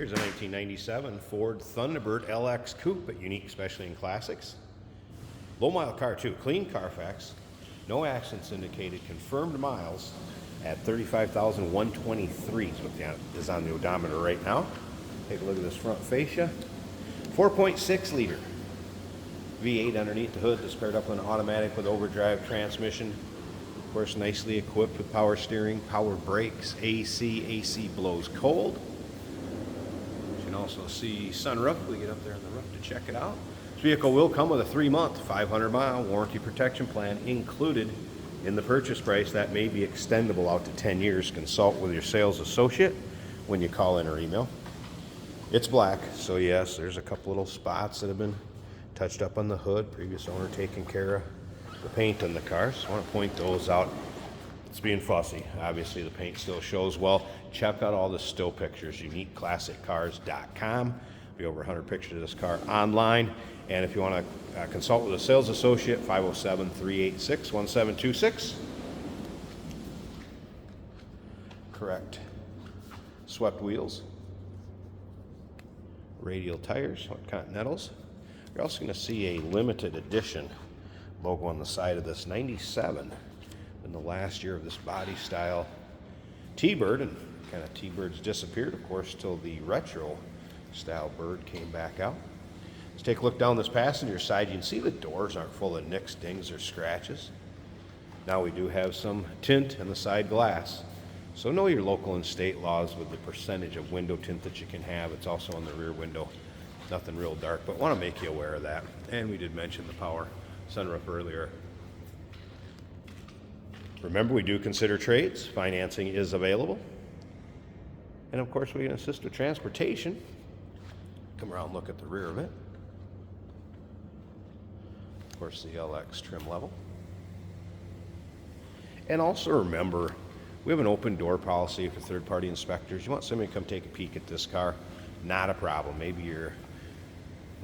Here's a 1997 Ford Thunderbird LX Coupe at Unique Specialty and Classics. Low mile car too, clean Carfax, no accidents indicated, confirmed miles at 35,123 is what is on the odometer right now. Take a look at this front fascia. 4.6 liter V8 underneath the hood. This paired up with an automatic with overdrive transmission. Of course, nicely equipped with power steering, power brakes, AC blows cold. You can also see sunroof. We get up there on the roof to check it out. This vehicle will come with a 3-month, 500-mile warranty protection plan included in the purchase price. That may be extendable out to 10 years. Consult with your sales associate when you call in or email. It's black, so yes, there's a couple little spots that have been touched up on the hood. Previous owner taking care of the paint on the car, so I want to point those out. It's being fussy. Obviously, the paint still shows well. Check out all the still pictures, uniqueclassiccars.com. Be over 100 pictures of this car online. And if you want to consult with a sales associate, 507-386-1726. Correct. Swept wheels. Radial tires, Continentals. You're also going to see a limited edition logo on the side of this 97 in the last year of this body style T-Bird, and kind of T-Birds disappeared, of course, till the retro style bird came back out. Let's take a look down this passenger side. You can see the doors aren't full of nicks, dings, or scratches. Now we do have some tint in the side glass. So know your local and state laws with the percentage of window tint that you can have. It's also on the rear window. Nothing real dark, but want to make you aware of that. And we did mention the power sunroof earlier. Remember, we do consider trades. Financing is available. And of course, we can assist with transportation. Come around and look at the rear of it. Of course, the LX trim level. And also remember, we have an open door policy for third-party inspectors. You want somebody to come take a peek at this car, not a problem. Maybe you're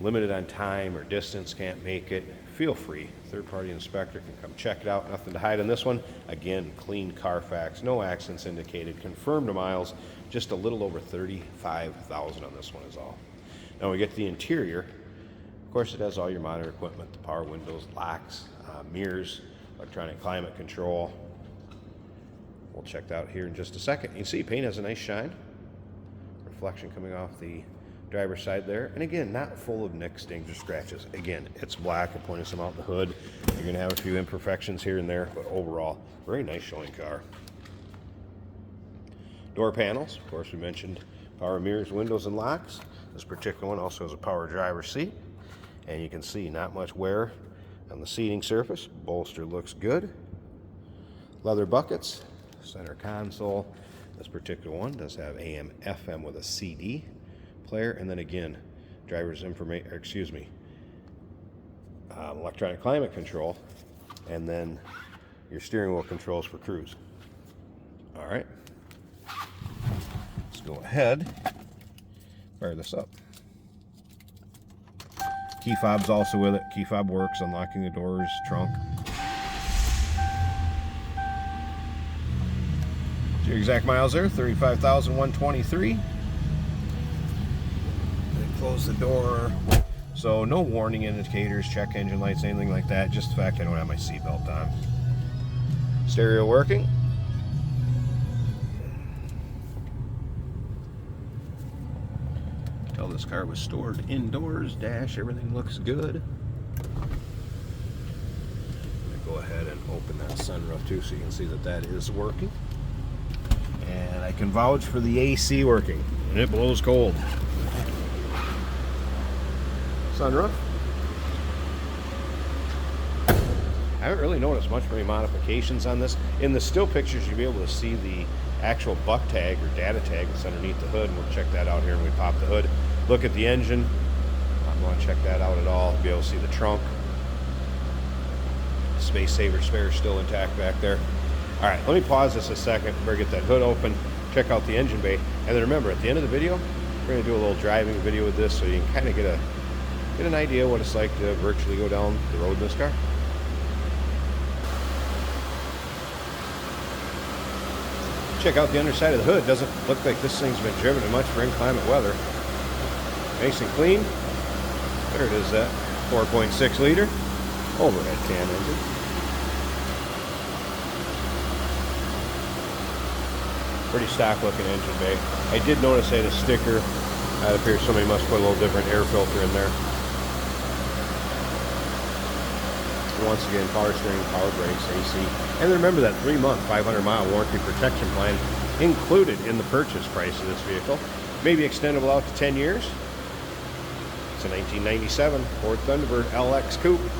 limited on time or distance, can't make it. Feel free. Third-party inspector can come check it out. Nothing to hide on this one. Again, clean Carfax, no accidents indicated, confirmed miles, just a little over 35,000 on this one is all. Now we get to the interior. Of course, it has all your modern equipment, the power windows, locks, mirrors, electronic climate control. We'll check that out here in just a second. You can see paint has a nice shine. Reflection coming off the driver's side there. And again, not full of nicks, dings, or scratches. Again, it's black. I pointed some out in the hood. You're going to have a few imperfections here and there, but overall, very nice showing car. Door panels, of course, we mentioned power mirrors, windows, and locks. This particular one also has a power driver's seat. And you can see not much wear on the seating surface. Bolster looks good. Leather buckets. Center console. This particular one does have AM, FM with a CD player, and then again, driver's information, electronic climate control, and then your steering wheel controls for cruise. All right, let's go ahead, fire this up. Key fob's also with it. Key fob works, unlocking the doors, trunk. Your exact miles there, 35,123. Close the door. So no warning indicators, check engine lights, anything like that. Just the fact I don't have my seatbelt on. Stereo working. Tell this car was stored indoors. Dash, everything looks good. Go ahead and open that sunroof too so you can see that that is working. And I can vouch for the AC working, and it blows cold. Sunroof. I haven't really noticed much of any modifications on this. In the still pictures, you'll be able to see the actual buck tag or data tag that's underneath the hood, and we'll check that out here when we pop the hood. Look at the engine. I'm going to check that out at all. Be able to see the trunk. Space saver spare still intact back there. All right, let me pause this a second. We're going to get that hood open, check out the engine bay, and then remember, at the end of the video, we're going to do a little driving video with this so you can kind of get an idea what it's like to virtually go down the road in this car. Check out the underside of the hood. Doesn't look like this thing's been driven in much for inclement weather. Nice and clean. There it is, that 4.6 liter overhead cam engine. Pretty stock looking engine bay. I did notice they had a sticker. It appears somebody must put a little different air filter in there. And once again, power steering, power brakes, AC. And then remember that 3-month, 500-mile warranty protection plan included in the purchase price of this vehicle. Maybe extendable out to 10 years. It's a 1997 Ford Thunderbird LX Coupe.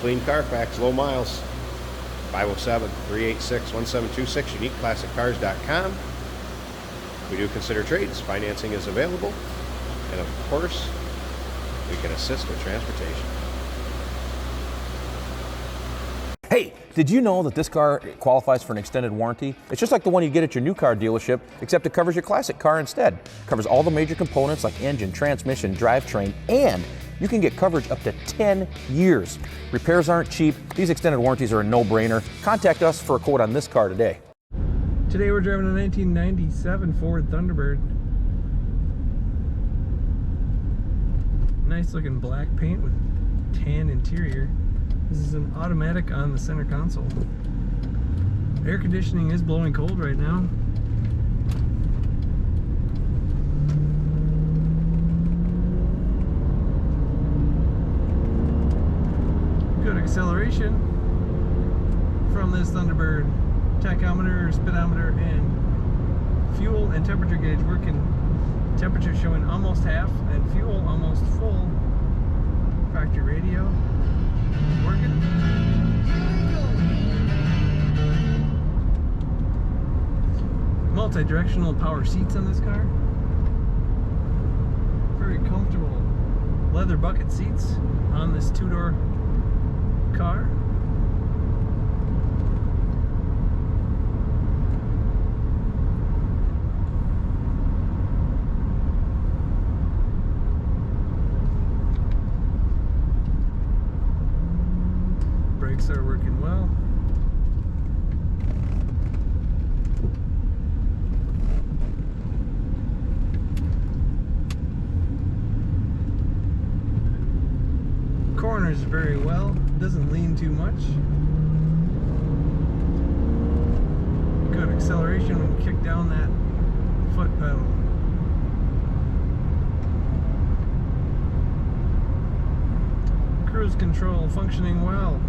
Clean Carfax, low miles. 507-386-1726, uniqueclassiccars.com. We do consider trades. Financing is available. And of course, we can assist with transportation. Hey, did you know that this car qualifies for an extended warranty? It's just like the one you get at your new car dealership, except it covers your classic car instead. It covers all the major components like engine, transmission, drivetrain, and you can get coverage up to 10 years. Repairs aren't cheap. These extended warranties are a no-brainer. Contact us for a quote on this car today. Today we're driving a 1997 Ford Thunderbird. Nice looking black paint with tan interior. This is an automatic on the center console. Air conditioning is blowing cold right now. Good acceleration from this Thunderbird. Tachometer, speedometer, and fuel and temperature gauge working. Temperature showing almost half and fuel almost full. Factory radio working. Multi-directional power seats on this car. Very comfortable leather bucket seats on this two-door car. Brakes are working well. Corners very well. Doesn't lean too much. Good acceleration when you kick down that foot pedal. Cruise control functioning well.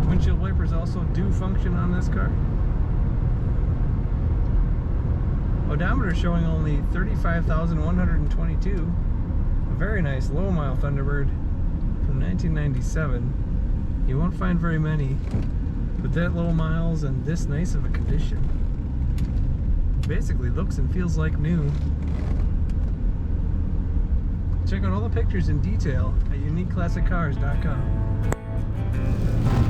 Windshield wipers also do function on this car. Odometer showing only 35,122. A very nice low mile Thunderbird from 1997. You won't find very many with that low miles and this nice of a condition. Basically looks and feels like new. Check out all the pictures in detail at uniqueclassiccars.com.